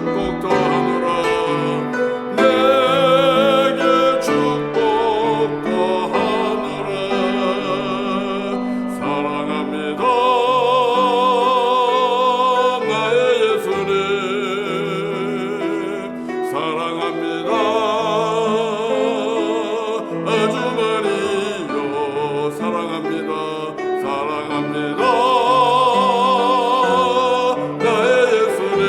축복 더하노라. 내게 축복 더하노라. 사랑합니다 나의 예수님. 사랑합니다 아주 많이요. 사랑합니다. 사랑합니다 나의 예수님.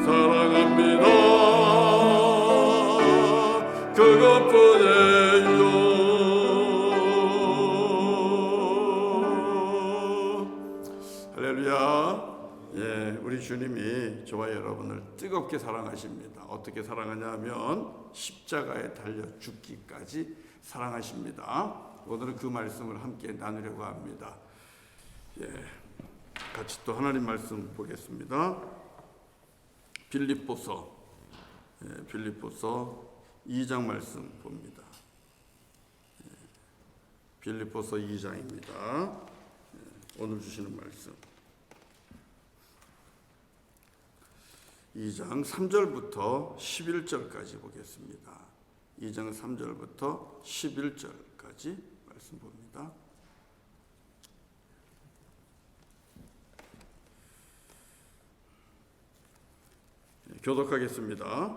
사랑합니다 그것뿐이에요. 할렐루야. 예, 우리 주님이 저와 여러분을 뜨겁게 사랑하십니다. 어떻게 사랑하냐 하면 십자가에 달려 죽기까지 사랑하십니다. 오늘은 그 말씀을 함께 나누려고 합니다. 예, 같이 또 하나님 말씀 보겠습니다. 빌립보서 2장 말씀 봅니다. 빌립보서 2장입니다. 오늘 주시는 말씀 2장 3절부터 11절까지 보겠습니다. 2장 3절부터 11절까지 말씀 봅니다. 교독하겠습니다.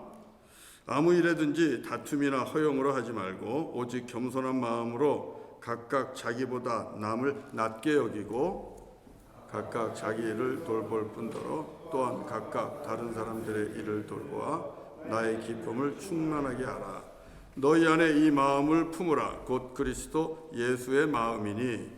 아무 일에든지 다툼이나 허용으로 하지 말고 오직 겸손한 마음으로 각각 자기보다 남을 낮게 여기고 각각 자기 일을 돌볼 뿐더러 또한 각각 다른 사람들의 일을 돌보아 나의 기쁨을 충만하게 하라. 너희 안에 이 마음을 품으라. 곧 그리스도 예수의 마음이니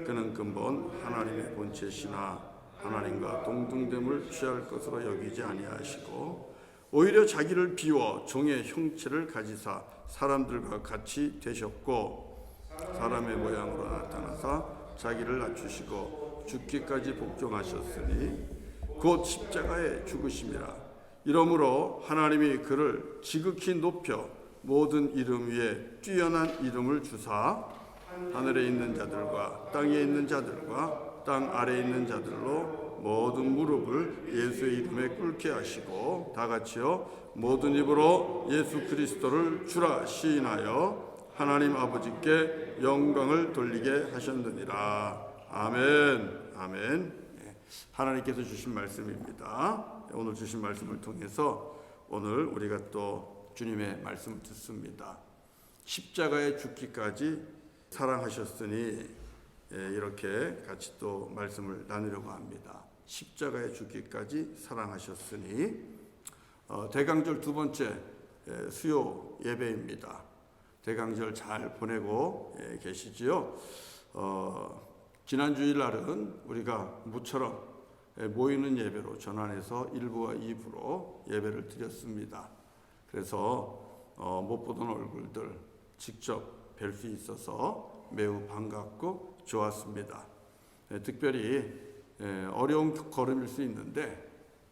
그는 근본 하나님의 본체시나 하나님과 동등됨을 취할 것으로 여기지 아니하시고 오히려 자기를 비워 종의 형체를 가지사 사람들과 같이 되셨고 사람의 모양으로 나타나사 자기를 낮추시고 죽기까지 복종하셨으니 곧 십자가에 죽으심이라. 이러므로 하나님이 그를 지극히 높여 모든 이름 위에 뛰어난 이름을 주사 하늘에 있는 자들과 땅에 있는 자들과 땅 아래에 있는 자들로 모든 무릎을 예수의 이름에 꿇게 하시고 다 같이요 모든 입으로 예수 그리스도를 주라 시인하여 하나님 아버지께 영광을 돌리게 하셨느니라. 아멘. 아멘. 하나님께서 주신 말씀입니다. 오늘 주신 말씀을 통해서 오늘 우리가 또 주님의 말씀을 듣습니다. 십자가에 죽기까지 사랑하셨으니 이렇게 같이 또 말씀을 나누려고 합니다. 십자가에 죽기까지 사랑하셨으니 대강절 두 번째 수요 예배입니다. 대강절 잘 보내고 계시지요? 지난 주일날은 우리가 무처럼 모이는 예배로 전환해서 1부와 2부로 예배를 드렸습니다. 그래서 못 보던 얼굴들 직접 뵐 수 있어서 매우 반갑고 좋았습니다. 특별히 어려운 걸음일 수 있는데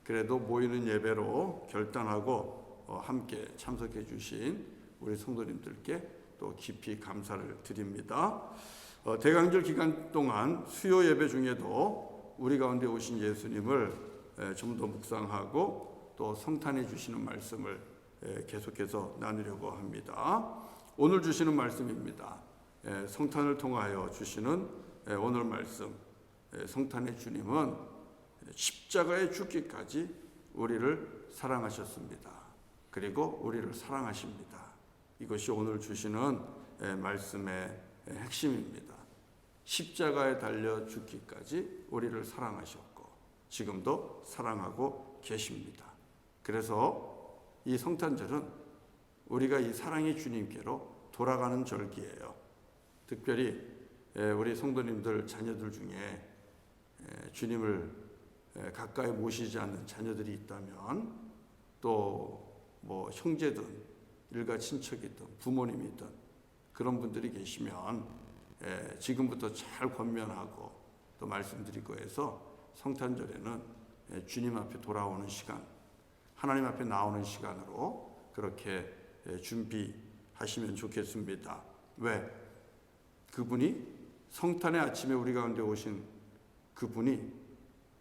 그래도 모이는 예배로 결단하고 함께 참석해 주신 우리 성도님들께 또 깊이 감사를 드립니다. 대강절 기간 동안 수요 예배 중에도 우리 가운데 오신 예수님을 좀 더 묵상하고 또 성탄해 주시는 말씀을 계속해서 나누려고 합니다. 오늘 주시는 말씀입니다. 성탄을 통하여 주시는 오늘 말씀. 성탄의 주님은 십자가에 죽기까지 우리를 사랑하셨습니다. 그리고 우리를 사랑하십니다. 이것이 오늘 주시는 말씀의 핵심입니다. 십자가에 달려 죽기까지 우리를 사랑하셨고 지금도 사랑하고 계십니다. 그래서 이 성탄절은 우리가 이 사랑의 주님께로 돌아가는 절기예요. 특별히 우리 성도님들 자녀들 중에 주님을 가까이 모시지 않는 자녀들이 있다면 또 뭐 형제든 일가 친척이든 부모님이든 그런 분들이 계시면 지금부터 잘 권면하고 또 말씀드리고 해서 성탄절에는 주님 앞에 돌아오는 시간, 하나님 앞에 나오는 시간으로 그렇게 준비하시면 좋겠습니다. 왜? 그분이 성탄의 아침에 우리 가운데 오신 그분이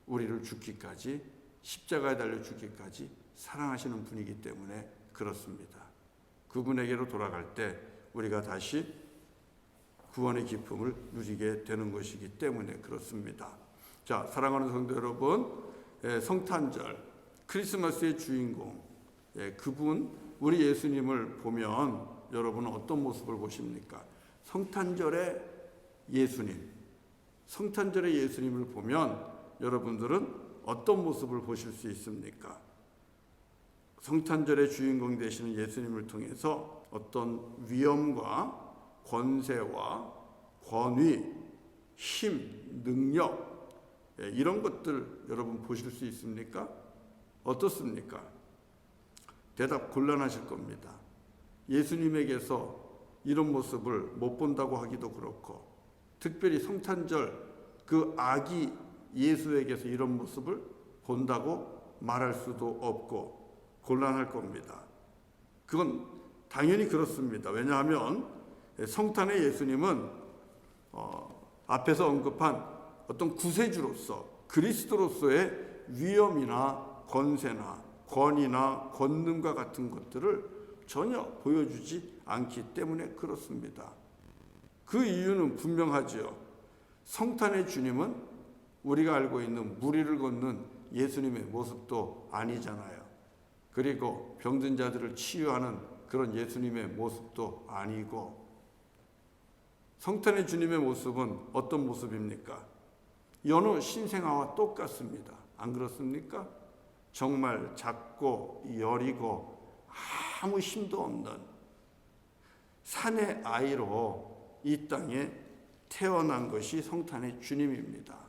우리를 죽기까지 십자가에 달려 죽기까지 사랑하시는 분이기 때문에 그렇습니다. 그분에게로 돌아갈 때 우리가 다시 구원의 기쁨을 누리게 되는 것이기 때문에 그렇습니다. 자, 사랑하는 성도 여러분, 성탄절, 크리스마스의 주인공, 그분 우리 예수님을 보면 여러분은 어떤 모습을 보십니까? 성탄절의 예수님을 보면 여러분들은 어떤 모습을 보실 수 있습니까? 성탄절의 주인공 되시는 예수님을 통해서 어떤 위엄과 권세와 권위, 힘, 능력, 이런 것들 여러분 보실 수 있습니까? 어떻습니까? 대답 곤란하실 겁니다. 예수님에게서 이런 모습을 못 본다고 하기도 그렇고, 특별히 성탄절 그 아기 예수에게서 이런 모습을 본다고 말할 수도 없고 곤란할 겁니다. 그건 당연히 그렇습니다. 왜냐하면 성탄의 예수님은 앞에서 언급한 어떤 구세주로서 그리스도로서의 위엄이나 권세나 권위나 권능과 같은 것들을 전혀 보여주지 않기 때문에 그렇습니다. 그 이유는 분명하지요. 성탄의 주님은 우리가 알고 있는 무리를 걷는 예수님의 모습도 아니잖아요. 그리고 병든 자들을 치유하는 그런 예수님의 모습도 아니고, 성탄의 주님의 모습은 어떤 모습입니까? 여느 신생아와 똑같습니다. 안 그렇습니까? 정말 작고 여리고 아무 힘도 없는 산의 아이로 이 땅에 태어난 것이 성탄의 주님입니다.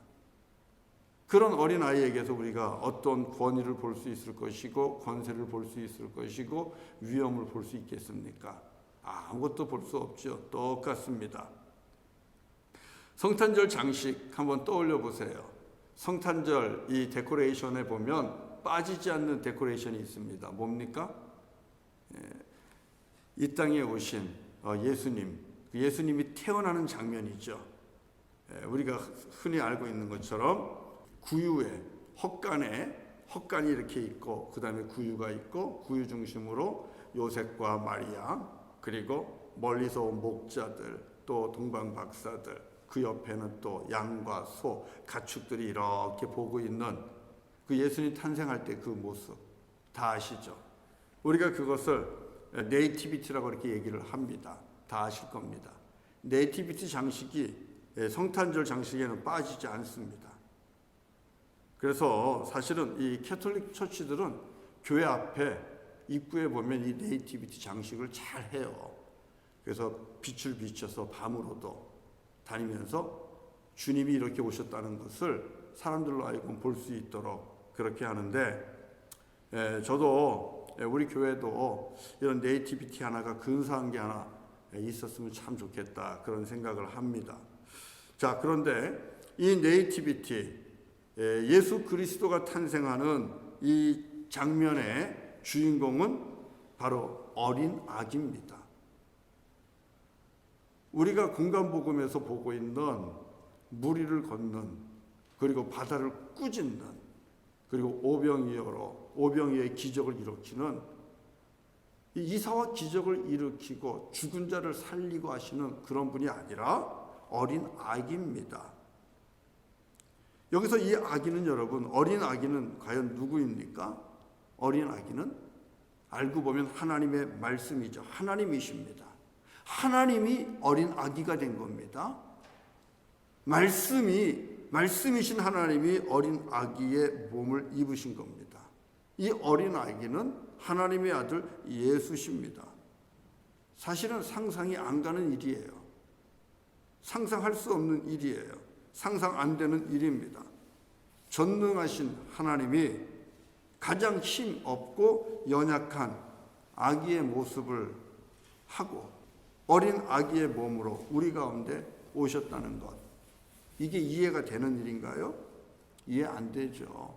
그런 어린아이에게서 우리가 어떤 권위를 볼 수 있을 것이고 권세를 볼 수 있을 것이고 위엄을 볼 수 있겠습니까? 아무것도 볼 수 없죠. 똑같습니다. 성탄절 장식 한번 떠올려 보세요. 성탄절 이 데코레이션에 보면 빠지지 않는 데코레이션이 있습니다. 뭡니까? 이 땅에 오신 예수님이 태어나는 장면이죠. 우리가 흔히 알고 있는 것처럼 구유에 헛간이 이렇게 있고, 그 다음에 구유가 있고, 구유 중심으로 요셉과 마리아, 그리고 멀리서 온 목자들, 또 동방박사들, 그 옆에는 또 양과 소, 가축들이 이렇게 보고 있는 그 예수님 탄생할 때 그 모습 다 아시죠? 우리가 그것을 네이티비티라고 이렇게 얘기를 합니다. 다 아실 겁니다. 네이티비티 장식이 성탄절 장식에는 빠지지 않습니다. 그래서 사실은 이 캐톨릭 처치들은 교회 앞에 입구에 보면 이 네이티비티 장식을 잘 해요. 그래서 빛을 비춰서 밤으로도 다니면서 주님이 이렇게 오셨다는 것을 사람들로 하여금 볼 수 있도록 그렇게 하는데, 저도 우리 교회도 이런 네이티비티 하나가 근사한 게 하나 있었으면 참 좋겠다, 그런 생각을 합니다. 자, 그런데 이 네이티비티, 예수 그리스도가 탄생하는 이 장면의 주인공은 바로 어린 아기입니다. 우리가 공간복음에서 보고 있는 무리를 걷는, 그리고 바다를 꾸짖는, 그리고 오병이어의 기적을 일으키는, 이사와 기적을 일으키고 죽은 자를 살리고 하시는 그런 분이 아니라 어린 아기입니다. 여기서 이 아기는 여러분, 어린 아기는 과연 누구입니까? 어린 아기는 알고 보면 하나님의 말씀이죠. 하나님이십니다. 하나님이 어린 아기가 된 겁니다. 말씀이신 하나님이 어린 아기의 몸을 입으신 겁니다. 이 어린 아기는 하나님의 아들 예수십니다. 사실은 상상이 안 가는 일이에요. 상상할 수 없는 일이에요. 상상 안 되는 일입니다. 전능하신 하나님이 가장 힘 없고 연약한 아기의 모습을 하고 어린 아기의 몸으로 우리 가운데 오셨다는 것, 이게 이해가 되는 일인가요? 이해 안 되죠.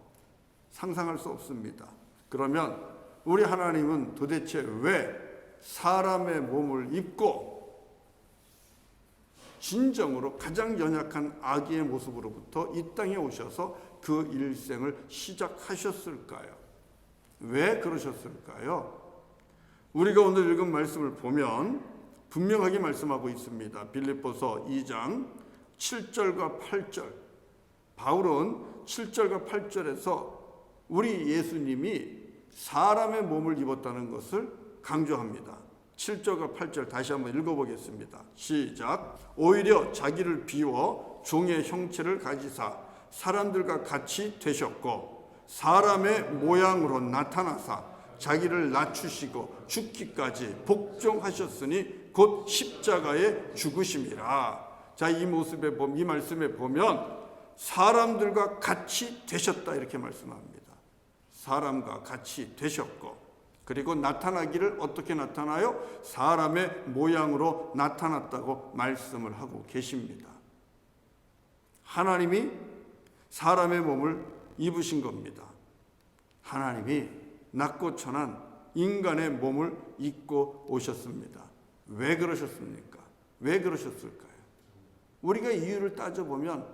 상상할 수 없습니다. 그러면 우리 하나님은 도대체 왜 사람의 몸을 입고 진정으로 가장 연약한 아기의 모습으로부터 이 땅에 오셔서 그 일생을 시작하셨을까요? 왜 그러셨을까요? 우리가 오늘 읽은 말씀을 보면 분명하게 말씀하고 있습니다. 빌립보서 2장 7절과 8절. 바울은 7절과 8절에서 우리 예수님이 사람의 몸을 입었다는 것을 강조합니다. 7절과 8절 다시 한번 읽어보겠습니다. 시작. 오히려 자기를 비워 종의 형체를 가지사 사람들과 같이 되셨고 사람의 모양으로 나타나사 자기를 낮추시고 죽기까지 복종하셨으니 곧 십자가에 죽으심이라. 자, 이 모습에 보면, 이 말씀에 보면 사람들과 같이 되셨다 이렇게 말씀합니다. 사람과 같이 되셨고, 그리고 나타나기를 어떻게 나타나요? 사람의 모양으로 나타났다고 말씀을 하고 계십니다. 하나님이 사람의 몸을 입으신 겁니다. 하나님이 낮고 천한 인간의 몸을 입고 오셨습니다. 왜 그러셨습니까? 왜 그러셨을까요? 우리가 이유를 따져보면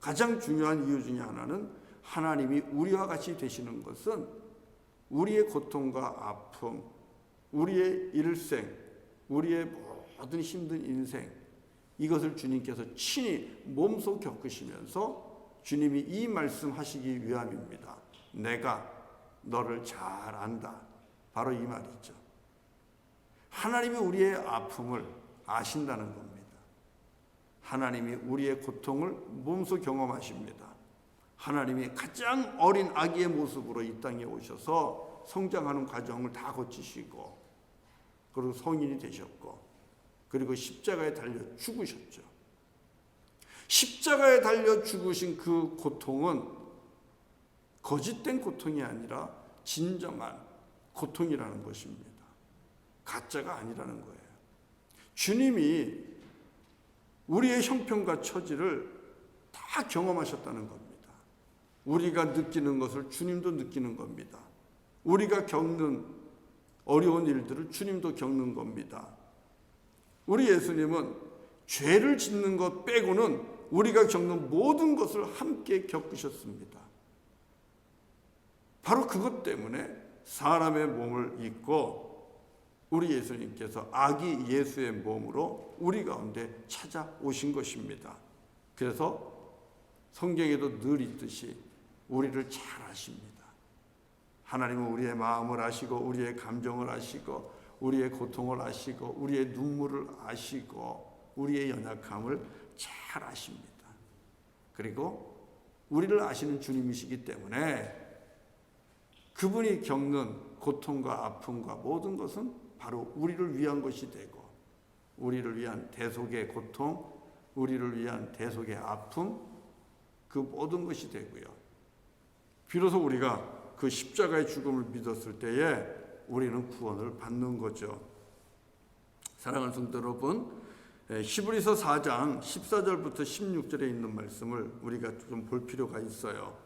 가장 중요한 이유 중에 하나는 하나님이 우리와 같이 되시는 것은 우리의 고통과 아픔, 우리의 일생, 우리의 모든 힘든 인생, 이것을 주님께서 친히 몸소 겪으시면서 주님이 이 말씀하시기 위함입니다. 내가 너를 잘 안다. 바로 이 말이죠. 하나님이 우리의 아픔을 아신다는 겁니다. 하나님이 우리의 고통을 몸소 경험하십니다. 하나님이 가장 어린 아기의 모습으로 이 땅에 오셔서 성장하는 과정을 다 거치시고, 그리고 성인이 되셨고, 그리고 십자가에 달려 죽으셨죠. 십자가에 달려 죽으신 그 고통은 거짓된 고통이 아니라 진정한 고통이라는 것입니다. 가짜가 아니라는 거예요. 주님이 우리의 형편과 처지를 다 경험하셨다는 겁니다. 우리가 느끼는 것을 주님도 느끼는 겁니다. 우리가 겪는 어려운 일들을 주님도 겪는 겁니다. 우리 예수님은 죄를 짓는 것 빼고는 우리가 겪는 모든 것을 함께 겪으셨습니다. 바로 그것 때문에 사람의 몸을 입고 우리 예수님께서 아기 예수의 몸으로 우리 가운데 찾아오신 것입니다. 그래서 성경에도 늘 있듯이 우리를 잘 아십니다. 하나님은 우리의 마음을 아시고 우리의 감정을 아시고 우리의 고통을 아시고 우리의 눈물을 아시고 우리의 연약함을 잘 아십니다. 그리고 우리를 아시는 주님이시기 때문에 그분이 겪는 고통과 아픔과 모든 것은 바로 우리를 위한 것이 되고, 우리를 위한 대속의 고통, 우리를 위한 대속의 아픔, 그 모든 것이 되고요. 비로소 우리가 그 십자가의 죽음을 믿었을 때에 우리는 구원을 받는 거죠. 사랑하는 성도 여러분, 히브리서 4장 14절부터 16절에 있는 말씀을 우리가 좀 볼 필요가 있어요.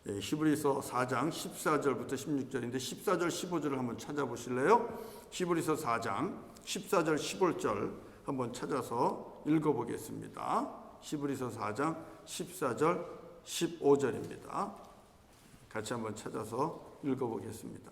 히브리서 4장 14절부터 16절인데 14절 15절을 한번 찾아보실래요? 히브리서 4장 14절 15절 한번 찾아서 읽어보겠습니다. 히브리서 4장 14절 15절입니다. 같이 한번 찾아서 읽어보겠습니다.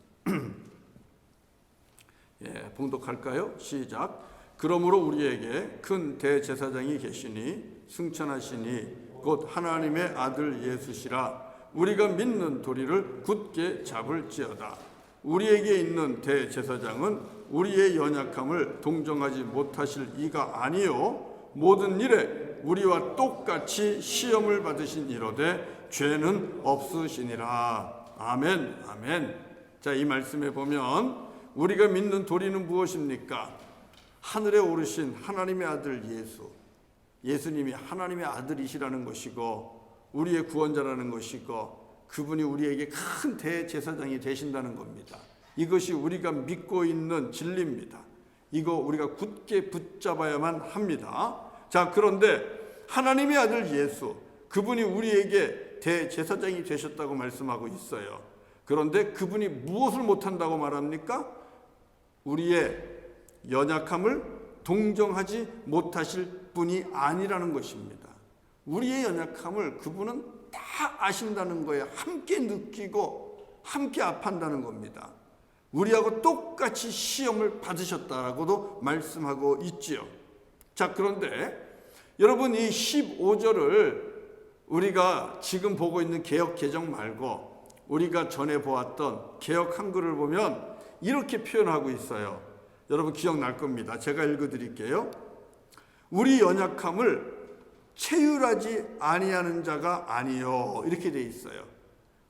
봉독할까요? 시작. 그러므로 우리에게 큰 대제사장이 계시니 승천하시니 곧 하나님의 아들 예수시라. 우리가 믿는 도리를 굳게 잡을지어다. 우리에게 있는 대제사장은 우리의 연약함을 동정하지 못하실 이가 아니요 모든 일에 우리와 똑같이 시험을 받으신 이로되 죄는 없으시니라. 아멘. 아멘. 자, 이 말씀에 보면 우리가 믿는 도리는 무엇입니까? 하늘에 오르신 하나님의 아들 예수, 예수님이 하나님의 아들이시라는 것이고 우리의 구원자라는 것이고 그분이 우리에게 큰 대제사장이 되신다는 겁니다. 이것이 우리가 믿고 있는 진리입니다. 이거 우리가 굳게 붙잡아야만 합니다. 자, 그런데 하나님의 아들 예수, 그분이 우리에게 대제사장이 되셨다고 말씀하고 있어요. 그런데 그분이 무엇을 못한다고 말합니까? 우리의 연약함을 동정하지 못하실 뿐이 아니라는 것입니다. 우리의 연약함을 그분은 다 아신다는 거예요. 함께 느끼고 함께 아파한다는 겁니다. 우리하고 똑같이 시험을 받으셨다라고도 말씀하고 있지요. 자, 그런데 여러분, 이 15절을 우리가 지금 보고 있는 개역 개정 말고 우리가 전에 보았던 개역 한글을 보면 이렇게 표현하고 있어요. 여러분 기억날 겁니다. 제가 읽어드릴게요. 우리 연약함을 체휼하지 아니하는 자가 아니요, 이렇게 돼 있어요.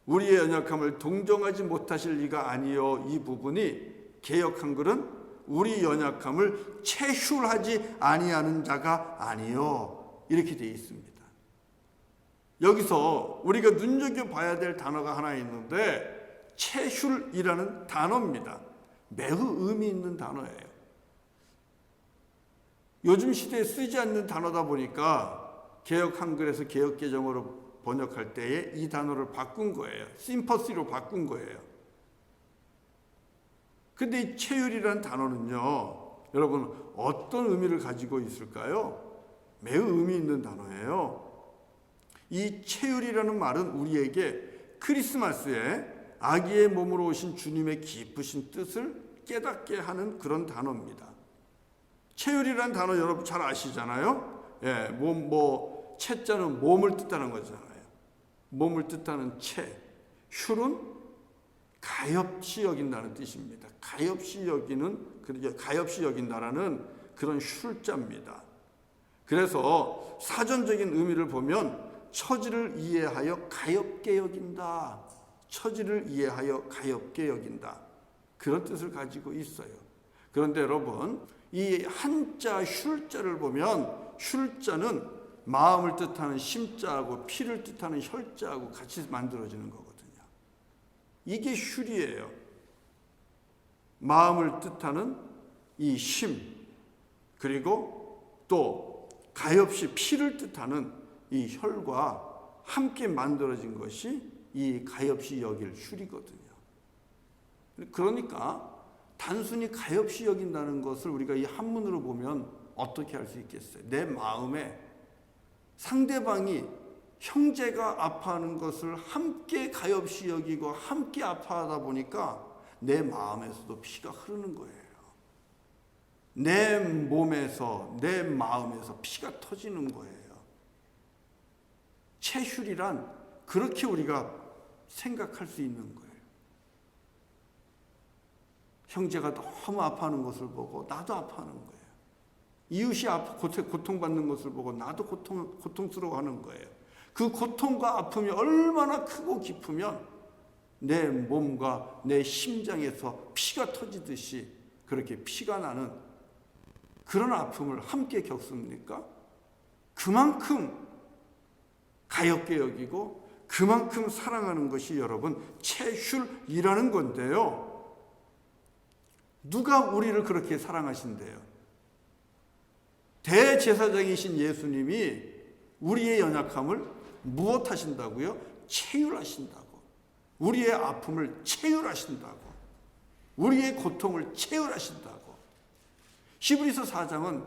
우리의 연약함을 동정하지 못하실 리가 아니요. 이 부분이 개역 한글은 우리 연약함을 체휼하지 아니하는 자가 아니요, 이렇게 돼 있습니다. 여기서 우리가 눈여겨봐야 될 단어가 하나 있는데 체휼이라는 단어입니다. 매우 의미 있는 단어예요. 요즘 시대에 쓰지 않는 단어다 보니까 개역 한글에서 개역 개정으로 번역할 때에 이 단어를 바꾼 거예요. 심퍼시로 바꾼 거예요. 근데 이 체휼이라는 단어는요, 여러분 어떤 의미를 가지고 있을까요? 매우 의미 있는 단어예요. 이 체휼이라는 말은 우리에게 크리스마스에 아기의 몸으로 오신 주님의 깊으신 뜻을 깨닫게 하는 그런 단어입니다. 체휼이라는 단어 여러분 잘 아시잖아요. 예, 체자는 몸을 뜻하는 거잖아요. 몸을 뜻하는 체, 휼은 가엾이 여긴다는 뜻입니다. 가엾이 여긴다라는 그런 슐자입니다. 그래서 사전적인 의미를 보면 처지를 이해하여 가엾게 여긴다. 처지를 이해하여 가엾게 여긴다. 그런 뜻을 가지고 있어요. 그런데 여러분, 이 한자 슐자를 보면 슐자는 마음을 뜻하는 심자하고 피를 뜻하는 혈자하고 같이 만들어지는 거거든요. 이게 슐이에요. 마음을 뜻하는 이 심, 그리고 또 가엾이 피를 뜻하는 이 혈과 함께 만들어진 것이 이 가엾이 여길 슐이거든요. 그러니까 단순히 가엾이 여긴다는 것을 우리가 이 한문으로 보면 어떻게 할 수 있겠어요? 내 마음에 상대방이 형제가 아파하는 것을 함께 가엾이 여기고 함께 아파하다 보니까 내 마음에서도 피가 흐르는 거예요. 내 몸에서, 내 마음에서 피가 터지는 거예요. 체휼이란 그렇게 우리가 생각할 수 있는 거예요. 형제가 너무 아파하는 것을 보고 나도 아파하는 거예요. 이웃이 고통받는 것을 보고 나도 고통스러워하는 거예요. 그 고통과 아픔이 얼마나 크고 깊으면 내 몸과 내 심장에서 피가 터지듯이 그렇게 피가 나는 그런 아픔을 함께 겪습니까? 그만큼 가엾게 여기고 그만큼 사랑하는 것이 여러분 체휼이라는 건데요. 누가 우리를 그렇게 사랑하신대요? 대제사장이신 예수님이 우리의 연약함을 무엇하신다고요? 체휼하신다고. 우리의 아픔을 체휼하신다고. 우리의 고통을 체휼하신다고. 히브리서 4장은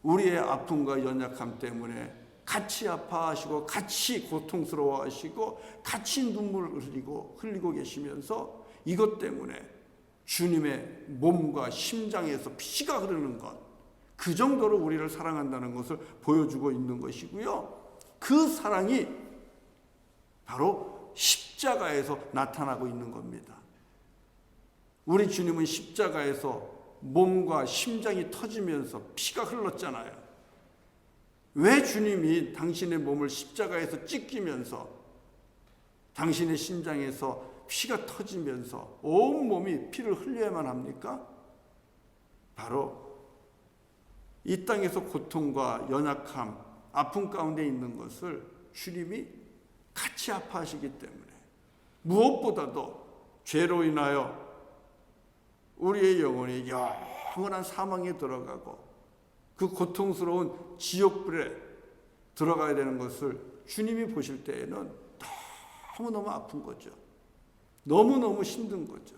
우리의 아픔과 연약함 때문에 같이 아파하시고 같이 고통스러워하시고 같이 눈물을 흘리고 계시면서 이것 때문에 주님의 몸과 심장에서 피가 흐르는 것, 그 정도로 우리를 사랑한다는 것을 보여주고 있는 것이고요. 그 사랑이 바로 십자가에서 나타나고 있는 겁니다. 우리 주님은 십자가에서 몸과 심장이 터지면서 피가 흘렀잖아요. 왜 주님이 당신의 몸을 십자가에서 찢기면서 당신의 심장에서 피가 터지면서 온 몸이 피를 흘려야만 합니까? 바로 이 땅에서 고통과 연약함, 아픔 가운데 있는 것을 주님이 같이 아파하시기 때문에 무엇보다도 죄로 인하여 우리의 영혼이 영원한 사망에 들어가고 그 고통스러운 지옥불에 들어가야 되는 것을 주님이 보실 때에는 너무너무 아픈 거죠. 너무너무 힘든 거죠.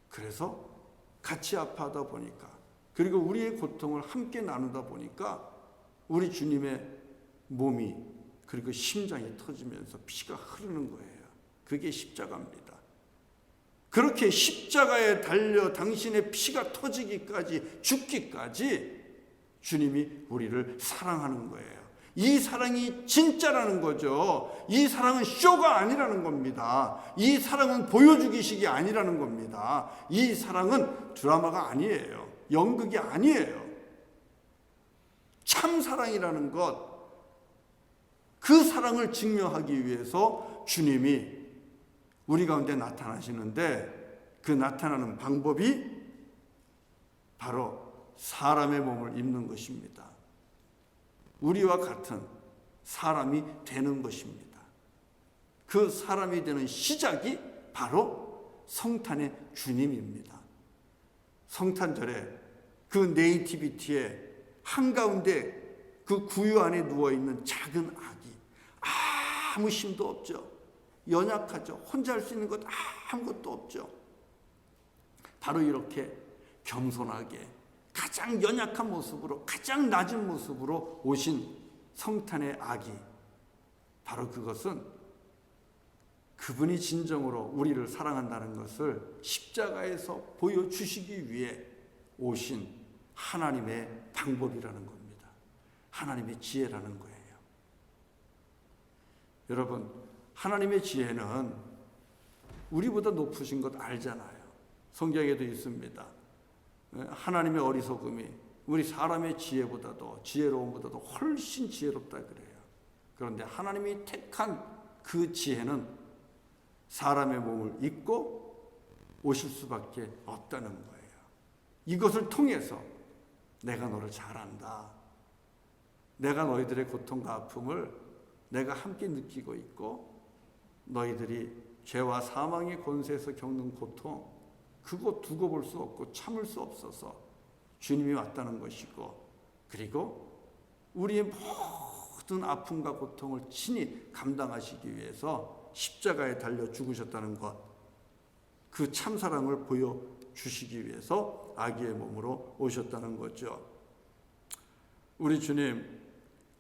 그래서 같이 아파하다 보니까 그리고 우리의 고통을 함께 나누다 보니까 우리 주님의 몸이 그리고 심장이 터지면서 피가 흐르는 거예요. 그게 십자가입니다. 그렇게 십자가에 달려 당신의 피가 터지기까지, 죽기까지 주님이 우리를 사랑하는 거예요. 이 사랑이 진짜라는 거죠. 이 사랑은 쇼가 아니라는 겁니다. 이 사랑은 보여주기식이 아니라는 겁니다. 이 사랑은 드라마가 아니에요. 연극이 아니에요. 참 사랑이라는 것, 그 사랑을 증명하기 위해서 주님이 우리 가운데 나타나시는데, 그 나타나는 방법이 바로 사람의 몸을 입는 것입니다. 우리와 같은 사람이 되는 것입니다. 그 사람이 되는 시작이 바로 성탄의 주님입니다. 성탄절에 그 네이티비티의 한가운데 그 구유 안에 누워있는 작은 아기, 아무 힘도 없죠. 연약하죠. 혼자 할 수 있는 것 아무것도 없죠. 바로 이렇게 겸손하게 가장 연약한 모습으로, 가장 낮은 모습으로 오신 성탄의 아기, 바로 그것은 그분이 진정으로 우리를 사랑한다는 것을 십자가에서 보여주시기 위해 오신 하나님의 방법이라는 겁니다. 하나님의 지혜라는 거예요. 여러분, 하나님의 지혜는 우리보다 높으신 것 알잖아요. 성경에도 있습니다. 하나님의 어리석음이 우리 사람의 지혜보다도, 지혜로움보다도 훨씬 지혜롭다 그래요. 그런데 하나님이 택한 그 지혜는 사람의 몸을 입고 오실 수밖에 없다는 거예요. 이것을 통해서 내가 너를 잘 안다. 내가 너희들의 고통과 아픔을 내가 함께 느끼고 있고, 너희들이 죄와 사망의 권세에서 겪는 고통, 그거 두고 볼 수 없고 참을 수 없어서 주님이 왔다는 것이고, 그리고 우리의 모든 아픔과 고통을 친히 감당하시기 위해서 십자가에 달려 죽으셨다는 것, 그 참사랑을 보여주시기 위해서 아기의 몸으로 오셨다는 거죠. 우리 주님,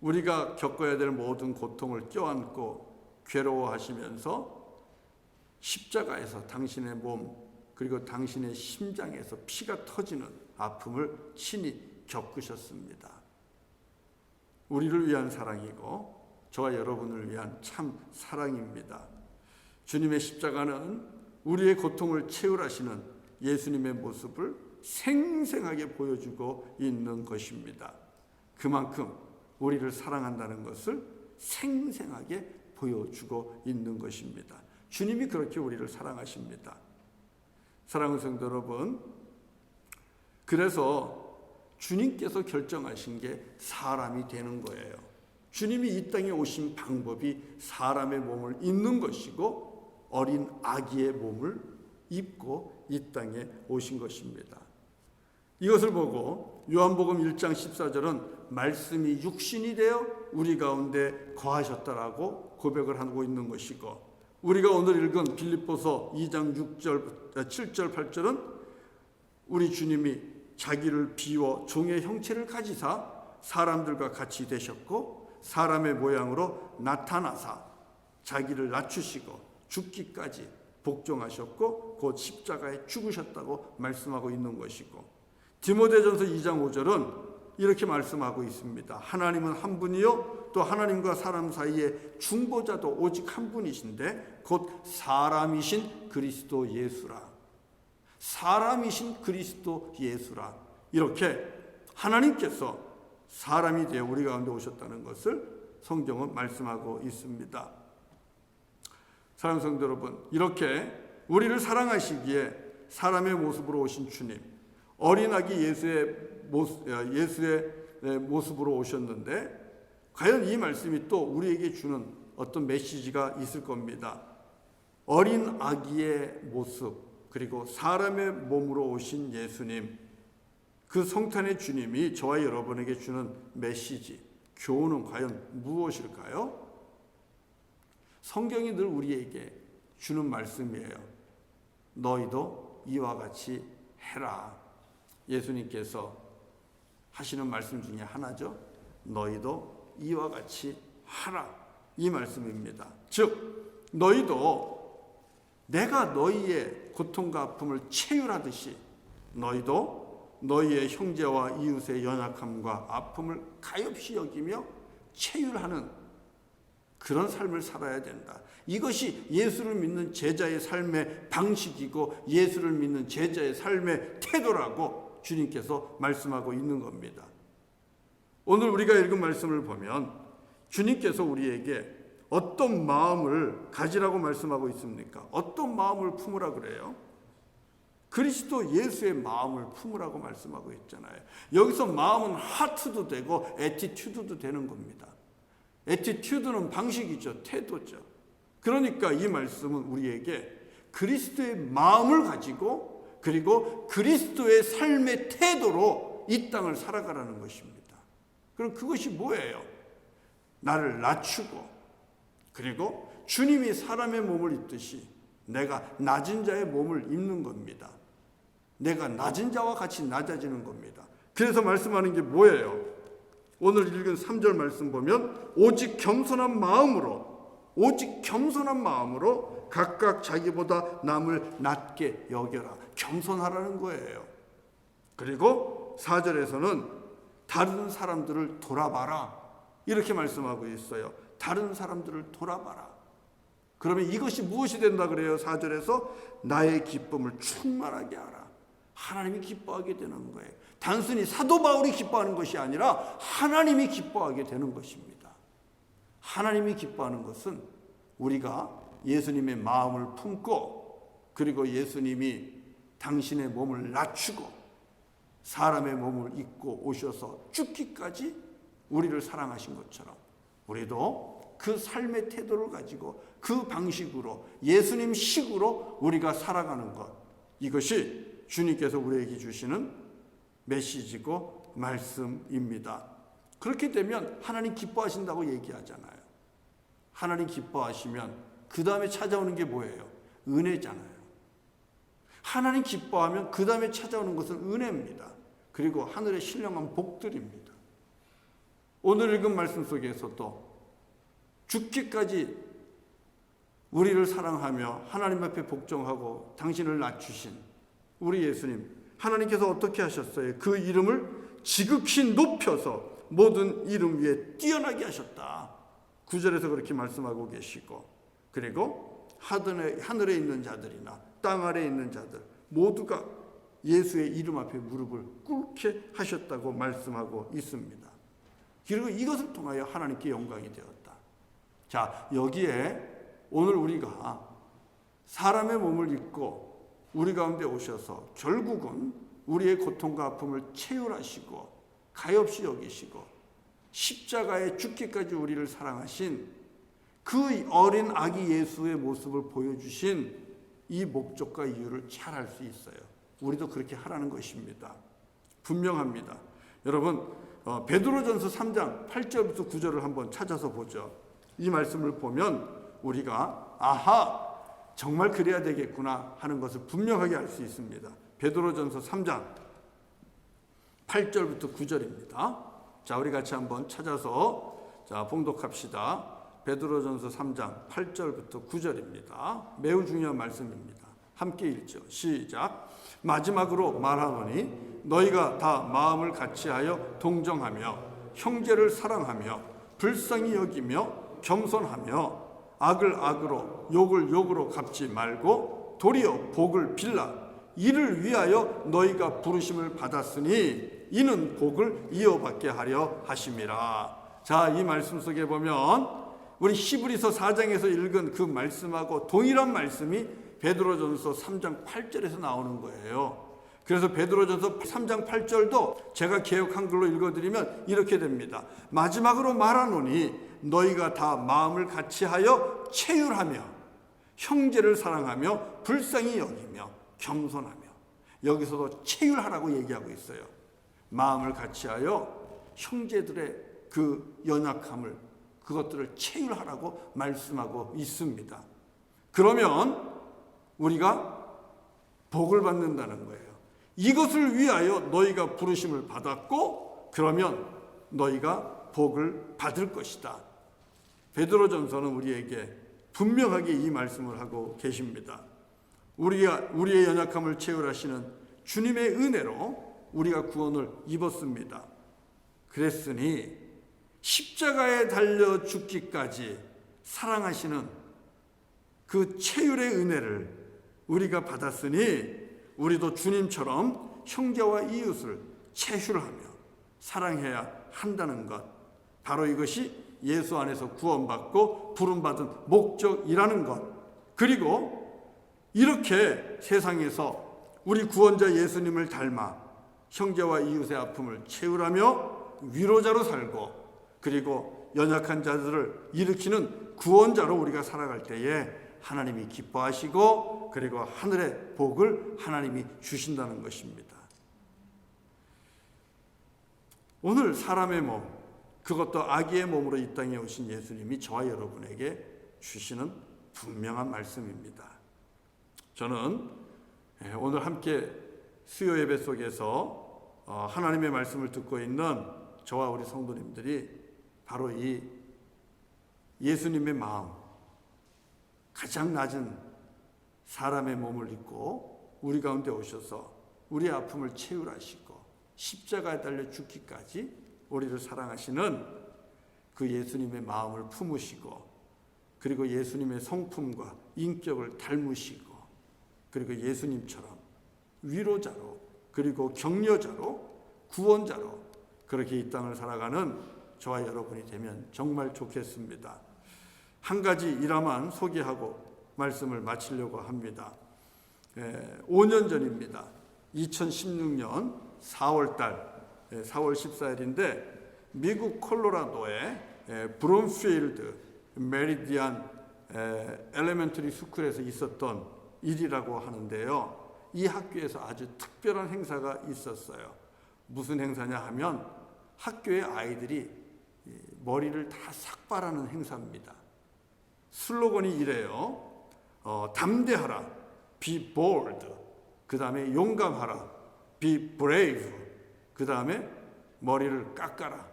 우리가 겪어야 될 모든 고통을 껴안고 괴로워하시면서 십자가에서 당신의 몸, 그리고 당신의 심장에서 피가 터지는 아픔을 친히 겪으셨습니다. 우리를 위한 사랑이고 저와 여러분을 위한 참 사랑입니다. 주님의 십자가는 우리의 고통을 채울하시는 예수님의 모습을 생생하게 보여주고 있는 것입니다. 그만큼 우리를 사랑한다는 것을 생생하게 보여주고 있는 것입니다. 주님이 그렇게 우리를 사랑하십니다. 사랑하는 성도 여러분, 그래서 주님께서 결정하신 게 사람이 되는 거예요. 주님이 이 땅에 오신 방법이 사람의 몸을 입는 것이고, 어린 아기의 몸을 입고 이 땅에 오신 것입니다. 이것을 보고 요한복음 1장 14절은 말씀이 육신이 되어 우리 가운데 거하셨다라고 고백을 하고 있는 것이고, 우리가 오늘 읽은 빌립보서 2장 7절 8절은 우리 주님이 자기를 비워 종의 형체를 가지사 사람들과 같이 되셨고, 사람의 모양으로 나타나사 자기를 낮추시고 죽기까지 복종하셨고 곧 십자가에 죽으셨다고 말씀하고 있는 것이고, 디모데전서 2장 5절은 이렇게 말씀하고 있습니다. 하나님은 한 분이요 또 하나님과 사람 사이에 중보자도 오직 한 분이신데 곧 사람이신 그리스도 예수라. 사람이신 그리스도 예수라. 이렇게 하나님께서 사람이 되어 우리 가운데 오셨다는 것을 성경은 말씀하고 있습니다. 사랑하는 성도 여러분, 이렇게 우리를 사랑하시기에 사람의 모습으로 오신 주님, 어린아기 예수의 모습으로 오셨는데, 과연 이 말씀이 또 우리에게 주는 어떤 메시지가 있을 겁니다. 어린 아기의 모습, 그리고 사람의 몸으로 오신 예수님, 그 성탄의 주님이 저와 여러분에게 주는 메시지, 교훈은 과연 무엇일까요? 성경이 늘 우리에게 주는 말씀이에요. 너희도 이와 같이 해라. 예수님께서 하시는 말씀 중에 하나죠. 너희도 이와 같이 하라, 이 말씀입니다. 즉 너희도 내가 너희의 고통과 아픔을 체휼하듯이 너희도 너희의 형제와 이웃의 연약함과 아픔을 가엾이 여기며 체휼하는 그런 삶을 살아야 된다. 이것이 예수를 믿는 제자의 삶의 방식이고 예수를 믿는 제자의 삶의 태도라고 주님께서 말씀하고 있는 겁니다. 오늘 우리가 읽은 말씀을 보면 주님께서 우리에게 어떤 마음을 가지라고 말씀하고 있습니까? 어떤 마음을 품으라 그래요? 그리스도 예수의 마음을 품으라고 말씀하고 있잖아요. 여기서 마음은 하트도 되고 애티튜드도 되는 겁니다. 애티튜드는 방식이죠. 태도죠. 그러니까 이 말씀은 우리에게 그리스도의 마음을 가지고 그리고 그리스도의 삶의 태도로 이 땅을 살아가라는 것입니다. 그럼 그것이 뭐예요? 나를 낮추고 그리고 주님이 사람의 몸을 입듯이 내가 낮은 자의 몸을 입는 겁니다. 내가 낮은 자와 같이 낮아지는 겁니다. 그래서 말씀하는 게 뭐예요? 오늘 읽은 3절 말씀 보면 오직 겸손한 마음으로 각각 자기보다 남을 낮게 여겨라. 겸손하라는 거예요. 그리고 4절에서는 다른 사람들을 돌아봐라, 이렇게 말씀하고 있어요. 다른 사람들을 돌아봐라. 그러면 이것이 무엇이 된다 그래요? 4절에서 나의 기쁨을 충만하게 하라. 하나님이 기뻐하게 되는 거예요. 단순히 사도 바울이 기뻐하는 것이 아니라 하나님이 기뻐하게 되는 것입니다. 하나님이 기뻐하는 것은 우리가 예수님의 마음을 품고 그리고 예수님이 당신의 몸을 낮추고 사람의 몸을 입고 오셔서 죽기까지 우리를 사랑하신 것처럼 우리도 그 삶의 태도를 가지고 그 방식으로 예수님식으로 우리가 살아가는 것, 이것이 주님께서 우리에게 주시는 메시지고 말씀입니다. 그렇게 되면 하나님 기뻐하신다고 얘기하잖아요. 하나님 기뻐하시면 그 다음에 찾아오는 게 뭐예요? 은혜잖아요. 하나님 기뻐하면 그 다음에 찾아오는 것은 은혜입니다. 그리고 하늘의 신령한 복들입니다. 오늘 읽은 말씀 속에서도 죽기까지 우리를 사랑하며 하나님 앞에 복종하고 당신을 낮추신 우리 예수님, 하나님께서 어떻게 하셨어요? 그 이름을 지극히 높여서 모든 이름 위에 뛰어나게 하셨다. 9절에서 그렇게 말씀하고 계시고, 그리고 하늘에 있는 자들이나 땅 아래에 있는 자들 모두가 예수의 이름 앞에 무릎을 꿇게 하셨다고 말씀하고 있습니다. 그리고 이것을 통하여 하나님께 영광이 되었다. 자, 여기에 오늘 우리가 사람의 몸을 입고 우리 가운데 오셔서 결국은 우리의 고통과 아픔을 체휼하시고 가엾이 여기시고 십자가에 죽기까지 우리를 사랑하신 그 어린 아기 예수의 모습을 보여주신 이 목적과 이유를 잘 알 수 있어요. 우리도 그렇게 하라는 것입니다. 분명합니다. 여러분, 베드로전서 3장 8절부터 9절을 한번 찾아서 보죠. 이 말씀을 보면 우리가 아하, 정말 그래야 되겠구나 하는 것을 분명하게 알 수 있습니다. 베드로전서 3장 8절부터 9절입니다. 자, 우리 같이 한번 찾아서 봉독합시다. 베드로전서 3장 8절부터 9절입니다. 매우 중요한 말씀입니다. 함께 읽죠. 시작. 마지막으로 말하노니 너희가 다 마음을 같이하여 동정하며 형제를 사랑하며 불쌍히 여기며 겸손하며 악을 악으로 욕을 욕으로 갚지 말고 도리어 복을 빌라. 이를 위하여 너희가 부르심을 받았으니 이는 복을 이어받게 하려 하심이라. 자, 이 말씀 속에 보면 우리 히브리서 4장에서 읽은 그 말씀하고 동일한 말씀이 베드로전서 3장 8절에서 나오는 거예요. 그래서 베드로전서 3장 8절도 제가 개역 한글로 읽어드리면 이렇게 됩니다. 마지막으로 말하노니 너희가 다 마음을 같이하여 체휼하며 형제를 사랑하며 불쌍히 여기며 겸손하며, 여기서도 체휼하라고 얘기하고 있어요. 마음을 같이하여 형제들의 그 연약함을, 그것들을 체휼하라고 말씀하고 있습니다. 그러면 우리가 복을 받는다는 거예요. 이것을 위하여 너희가 부르심을 받았고 그러면 너희가 복을 받을 것이다. 베드로전서는 우리에게 분명하게 이 말씀을 하고 계십니다. 우리의 연약함을 채울하시는 주님의 은혜로 우리가 구원을 입었습니다. 그랬으니 십자가에 달려 죽기까지 사랑하시는 그 채율의 은혜를 우리가 받았으니 우리도 주님처럼 형제와 이웃을 채휼하며 사랑해야 한다는 것, 바로 이것이 예수 안에서 구원받고 부름받은 목적이라는 것, 그리고 이렇게 세상에서 우리 구원자 예수님을 닮아 형제와 이웃의 아픔을 채우라며 위로자로 살고, 그리고 연약한 자들을 일으키는 구원자로 우리가 살아갈 때에 하나님이 기뻐하시고, 그리고 하늘의 복을 하나님이 주신다는 것입니다. 오늘 사람의 몸, 그것도 아기의 몸으로 이 땅에 오신 예수님이 저와 여러분에게 주시는 분명한 말씀입니다. 저는 오늘 함께 수요 예배 속에서 하나님의 말씀을 듣고 있는 저와 우리 성도님들이 바로 이 예수님의 마음, 가장 낮은 사람의 몸을 입고 우리 가운데 오셔서 우리의 아픔을 채울하시고 십자가에 달려 죽기까지 우리를 사랑하시는 그 예수님의 마음을 품으시고, 그리고 예수님의 성품과 인격을 닮으시고, 그리고 예수님처럼 위로자로, 그리고 격려자로, 구원자로 그렇게 이 땅을 살아가는 저와 여러분이 되면 정말 좋겠습니다. 한 가지 일화만 소개하고 말씀을 마치려고 합니다. 5년 전입니다. 2016년 4월 14일인데 미국 콜로라도의 브롬필드 메리디안 엘레멘터리 스쿨에서 있었던 일이라고 하는데요. 이 학교에서 아주 특별한 행사가 있었어요. 무슨 행사냐 하면 학교의 아이들이 머리를 다 삭발하는 행사입니다. 슬로건이 이래요. 담대하라, be bold. 그 다음에 용감하라, be brave. 그 다음에 머리를 깎아라,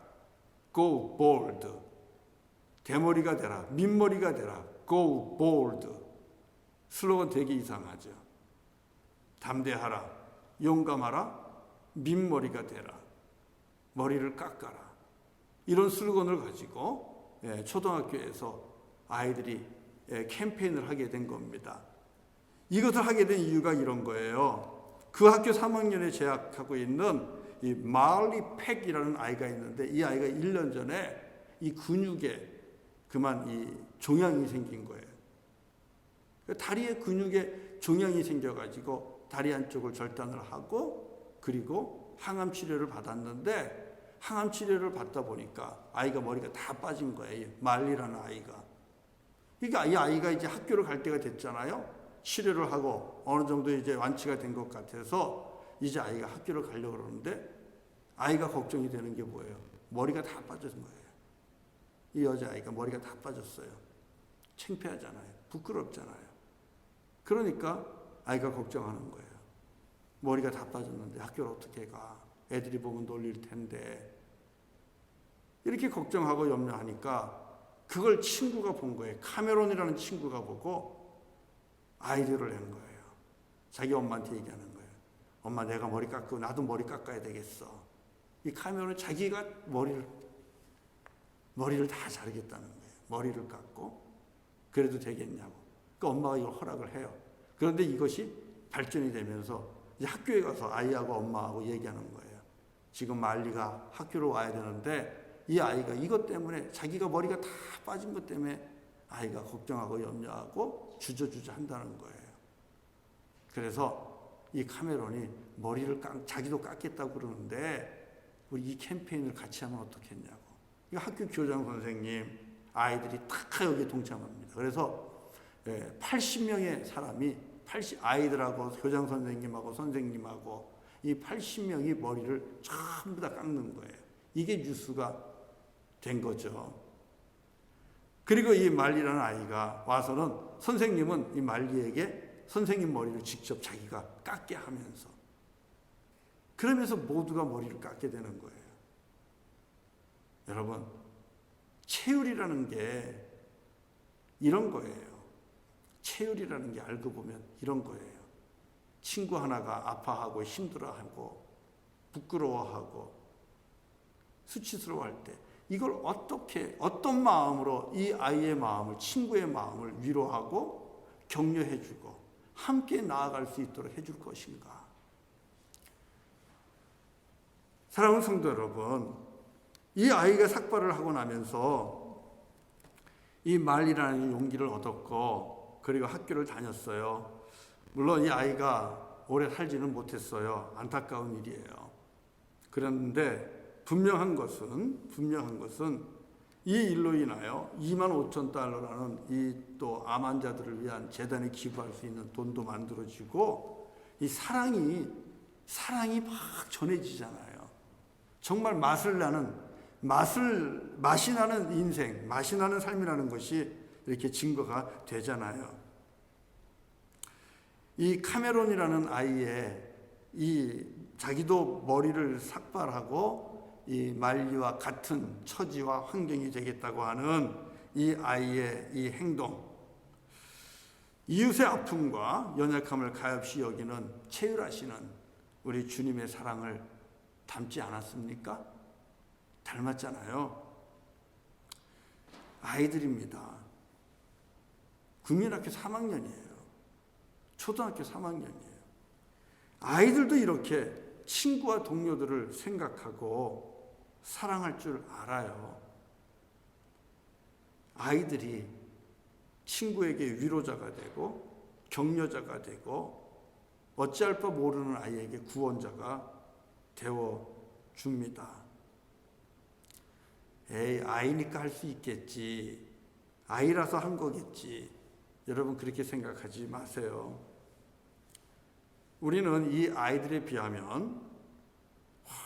go bold. 대머리가 되라, 민머리가 되라, go bold. 슬로건 되게 이상하죠. 담대하라, 용감하라, 민머리가 되라, 머리를 깎아라. 이런 슬로건을 가지고 초등학교에서 아이들이 캠페인을 하게 된 겁니다. 이것을 하게 된 이유가 이런 거예요. 그 학교 3학년에 재학하고 있는 이 말리 팩이라는 아이가 있는데, 이 아이가 1년 전에 이 근육에 그만 이 종양이 생긴 거예요. 다리에 근육에 종양이 생겨가지고 다리 한쪽을 절단을 하고, 그리고 항암 치료를 받았는데, 항암 치료를 받다 보니까 아이가 머리가 다 빠진 거예요. 말리라는 아이가. 그러니까 이 아이가 이제 학교를 갈 때가 됐잖아요. 치료를 하고 어느 정도 이제 완치가 된 것 같아서 이제 아이가 학교를 가려고 그러는데, 아이가 걱정이 되는 게 뭐예요? 머리가 다 빠진 거예요. 이 여자아이가 머리가 다 빠졌어요. 창피하잖아요. 부끄럽잖아요. 그러니까 아이가 걱정하는 거예요. 머리가 다 빠졌는데 학교를 어떻게 가? 애들이 보면 놀릴 텐데. 이렇게 걱정하고 염려하니까 그걸 친구가 본 거예요. 카메론이라는 친구가 보고 아이디어를 내는 거예요. 자기 엄마한테 얘기하는 거예요. 엄마, 내가 머리 깎고 나도 머리 깎아야 되겠어. 이 카메론은 자기가 머리를 다 자르겠다는 거예요. 머리를 깎고 그래도 되겠냐고. 그러니까 엄마가 이걸 허락을 해요. 그런데 이것이 발전이 되면서 이제 학교에 가서 아이하고 엄마하고 얘기하는 거예요. 지금 말리가 학교로 와야 되는데 이 아이가 이것 때문에, 자기가 머리가 다 빠진 것 때문에 아이가 걱정하고 염려하고 주저주저 한다는 거예요. 그래서 이 카메론이 머리를 자기도 깎겠다고 그러는데 우리 이 캠페인을 같이 하면 어떻겠냐고. 이 학교 교장 선생님, 아이들이 다 여기에 동참합니다. 그래서 80명의 사람이 아이들하고 교장 선생님하고 선생님하고 이 80명이 머리를 전부 다 깎는 거예요. 이게 뉴스가 된 거죠. 그리고 이 말리라는 아이가 와서는 선생님은 이 말리에게 선생님 머리를 직접 자기가 깎게 하면서, 그러면서 모두가 머리를 깎게 되는 거예요. 여러분, 체휼이라는 게 이런 거예요. 체휼이라는 게 알고 보면 이런 거예요. 친구 하나가 아파하고 힘들어하고 부끄러워하고 수치스러워할 때 이걸 어떻게, 어떤 마음으로 이 아이의 마음을, 친구의 마음을 위로하고 격려해주고 함께 나아갈 수 있도록 해줄 것인가. 사랑하는 성도 여러분, 이 아이가 삭발을 하고 나면서 이 말이라는 용기를 얻었고, 그리고 학교를 다녔어요. 물론 이 아이가 오래 살지는 못했어요. 안타까운 일이에요. 그런데 분명한 것은 이 일로 인하여 25,000달러라는 이 또 암 환자들을 위한 재단에 기부할 수 있는 돈도 만들어지고, 이 사랑이 막 전해지잖아요. 정말 맛이 나는 인생, 맛이 나는 삶이라는 것이 이렇게 증거가 되잖아요. 이 카메론이라는 아이의 자기도 머리를 삭발하고 이 말리와 같은 처지와 환경이 되겠다고 하는 이 아이의 이 행동, 이웃의 아픔과 연약함을 가엾이 여기는 체휼하시는 우리 주님의 사랑을 닮지 않았습니까? 닮았잖아요. 아이들입니다. 국민학교 3학년이에요. 초등학교 3학년이에요. 아이들도 이렇게 친구와 동료들을 생각하고 사랑할 줄 알아요. 아이들이 친구에게 위로자가 되고 격려자가 되고 어찌할 바 모르는 아이에게 구원자가 되어줍니다. 에이, 아이니까 할 수 있겠지. 아이라서 한 거겠지. 여러분, 그렇게 생각하지 마세요. 우리는 이 아이들에 비하면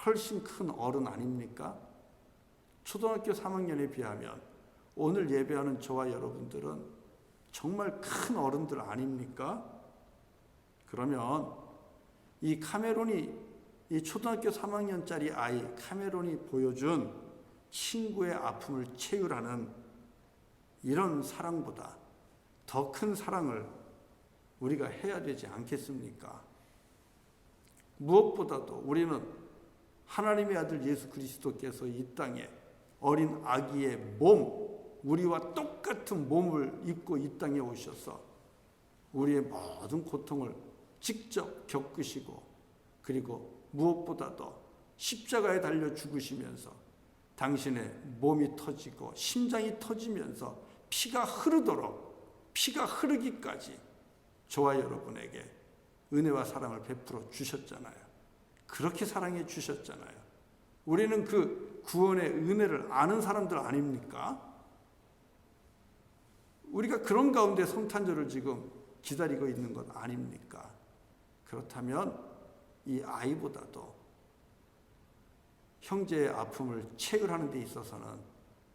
훨씬 큰 어른 아닙니까? 초등학교 3학년에 비하면 오늘 예배하는 저와 여러분들은 정말 큰 어른들 아닙니까? 그러면 이 카메론이, 이 초등학교 3학년짜리 아이 카메론이 보여준 친구의 아픔을 체휼하는 이런 사랑보다 더 큰 사랑을 우리가 해야 되지 않겠습니까? 무엇보다도 우리는 하나님의 아들 예수 그리스도께서 이 땅에 어린 아기의 몸, 우리와 똑같은 몸을 입고 이 땅에 오셔서 우리의 모든 고통을 직접 겪으시고, 그리고 무엇보다도 십자가에 달려 죽으시면서 당신의 몸이 터지고 심장이 터지면서 피가 흐르기까지 저와 여러분에게 은혜와 사랑을 베풀어 주셨잖아요. 그렇게 사랑해 주셨잖아요. 우리는 그 구원의 은혜를 아는 사람들 아닙니까? 우리가 그런 가운데 성탄절을 지금 기다리고 있는 것 아닙니까? 그렇다면 이 아이보다도 형제의 아픔을 체휼하는 데 있어서는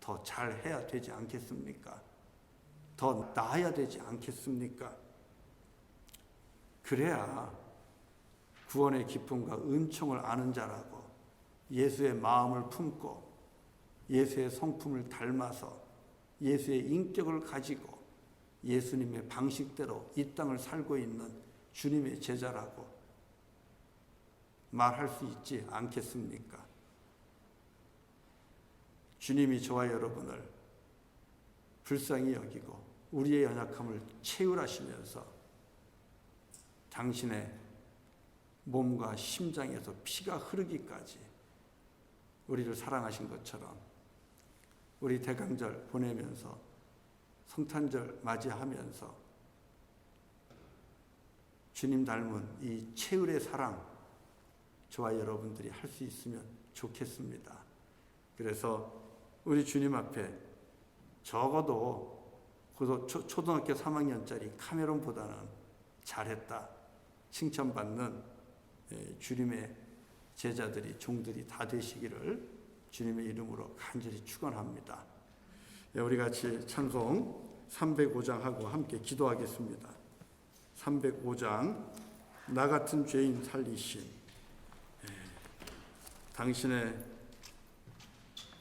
더 잘해야 되지 않겠습니까? 더 나아야 되지 않겠습니까? 그래야 구원의 기쁨과 은총을 아는 자라고 예수의 마음을 품고 예수의 성품을 닮아서 예수의 인격을 가지고 예수님의 방식대로 이 땅을 살고 있는 주님의 제자라고 말할 수 있지 않겠습니까? 주님이 저와 여러분을 불쌍히 여기고 우리의 연약함을 체휼하시면서 당신의 몸과 심장에서 피가 흐르기까지 우리를 사랑하신 것처럼 우리 대강절 보내면서 성탄절 맞이하면서 주님 닮은 이 체휼의 사랑 저와 여러분들이 할 수 있으면 좋겠습니다. 그래서 우리 주님 앞에 적어도 초등학교 3학년짜리 카메론보다는 잘했다 칭찬받는 주님의 제자들이, 종들이 다 되시기를 주님의 이름으로 간절히 축원합니다. 우리 같이 찬송 305장 하고 함께 기도하겠습니다. 305장 나 같은 죄인 살리신 당신의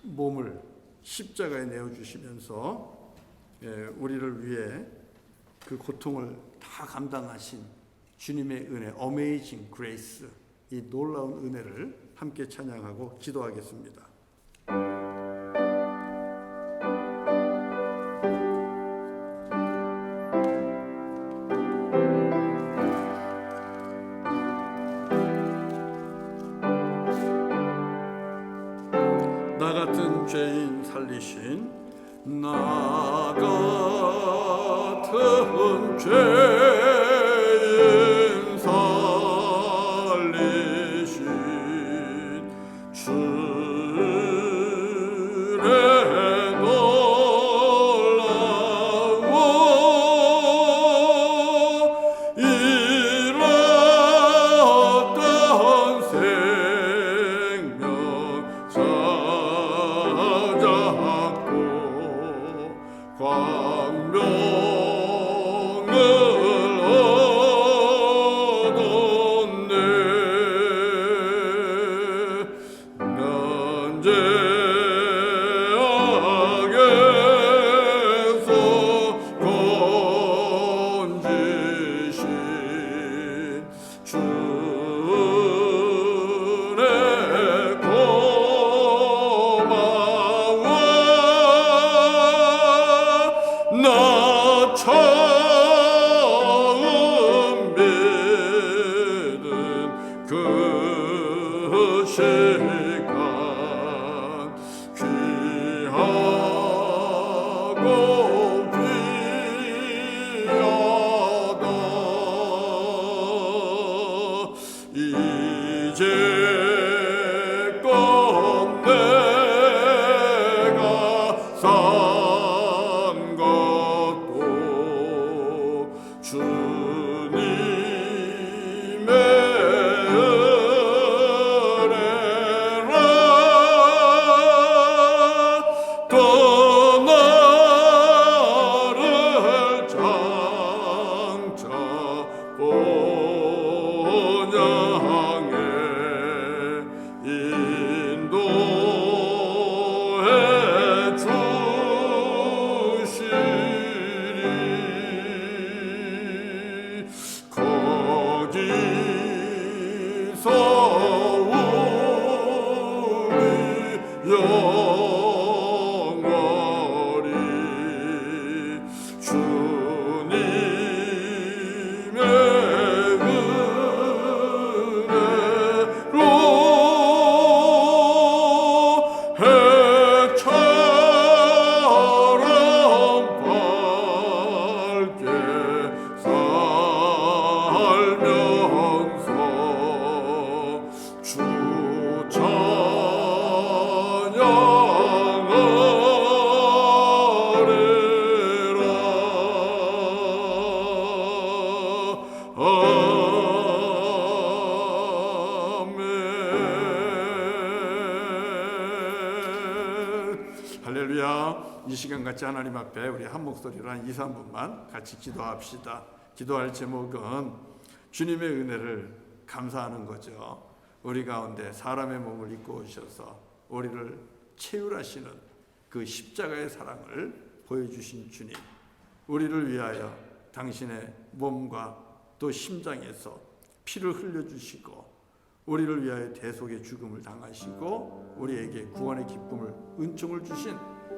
몸을 십자가에 내어주시면서 우리를 위해 그 고통을 다 감당하신 주님의 은혜, 어메이징 그레이스, 이 놀라운 은혜를 함께 찬양하고 기도하겠습니다. 나 같은 죄인 살리신, 나 같은 죄인 살리신 주의 놀라운 이뤘던 생명 광명을 얻었네. 난 죄악에서 건지신 주의 고마워. 나 처음 믿은 그 시간 귀하고 귀하다. 이제껏 내가 산 것도 주님의 은혜라. 또 나를 장차 본향에 인도해 주시리. 거기서 우리 영원히 주님의 은혜로 해처럼 밝게 살면서 주 할렐루야. 이 시간 같이 하나님 앞에 우리 한 목소리로 한 2, 3분만 같이 기도합시다. 기도할 제목은 주님의 은혜를 감사하는 거죠. 우리 가운데 사람의 몸을 입고 오셔서 우리를 채울하시는 그 십자가의 사랑을 보여주신 주님, 우리를 위하여 당신의 몸과 또 심장에서 피를 흘려주시고 우리를 위하여 대속의 죽음을 당하시고 우리에게 구원의 기쁨을, 은총을 주신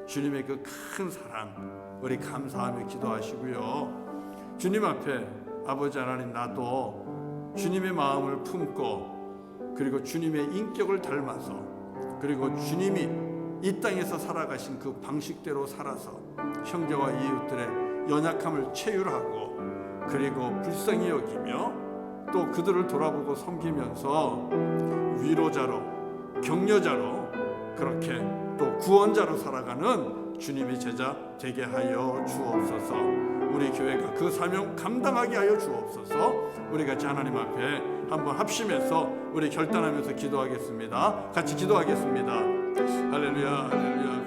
주님의 그 큰 사랑, 우리 감사하며 기도하시고요. 주님 앞에 아버지 하나님, 나도 주님의 마음을 품고 그리고 주님의 인격을 닮아서 그리고 주님이 이 땅에서 살아가신 그 방식대로 살아서 형제와 이웃들의 연약함을 채율하고 그리고 불쌍히 여기며 또 그들을 돌아보고 섬기면서 위로자로, 격려자로, 그렇게 또 구원자로 살아가는 주님의 제자 되게 하여 주옵소서. 우리 교회가 그 사명 감당하게 하여 주옵소서. 우리 같이 하나님 앞에 한번 합심해서 우리 결단하면서 기도하겠습니다. 같이 기도하겠습니다. 할렐루야, 할렐루야.